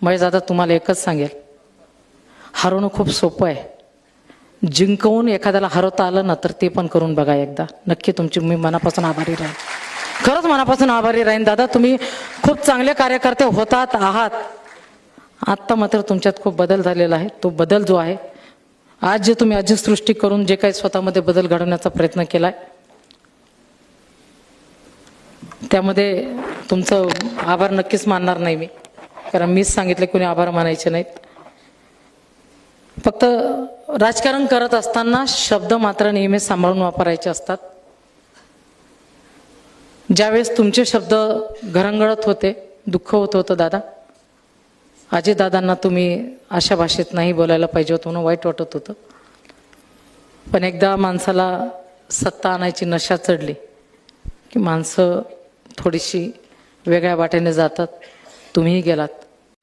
महेश दादा तुम्हाला एकच सांगेल, हरवणं खूप सोपं आहे. जिंकवून एखाद्याला हरवता आलं ना तर ते पण करून बघा एकदा. नक्की तुमची मी मनापासून आभारी राहीन. खरंच मनापासून आभारी राहीन दादा. तुम्ही खूप चांगले कार्यकर्ते होतात आहात. आत्ता मात्र तुमच्यात खूप बदल झालेला आहे. तो बदल जो आहे, आज जे तुम्ही अजसृष्टी करून जे काही स्वतःमध्ये बदल घडवण्याचा प्रयत्न केलाय, त्यामध्ये तुमचं आभार नक्कीच मानणार नाही मी, कारण मीच सांगितले कोणी आभार मानायचे नाहीत. फक्त राजकारण करत असताना शब्द मात्र नेहमी सांभाळून वापरायचे असतात. ज्यावेळेस तुमचे शब्द घरंगळत होते, दुःख होत होतं दादा, अजितदादांना तुम्ही अशा भाषेत नाही बोलायला पाहिजे होतं म्हणून वाईट वाटत होतं. पण एकदा माणसाला सत्ता आणायची नशा चढली की माणसं थोडीशी वेगळ्या वाटेने जातात. तुम्हीही गेलात.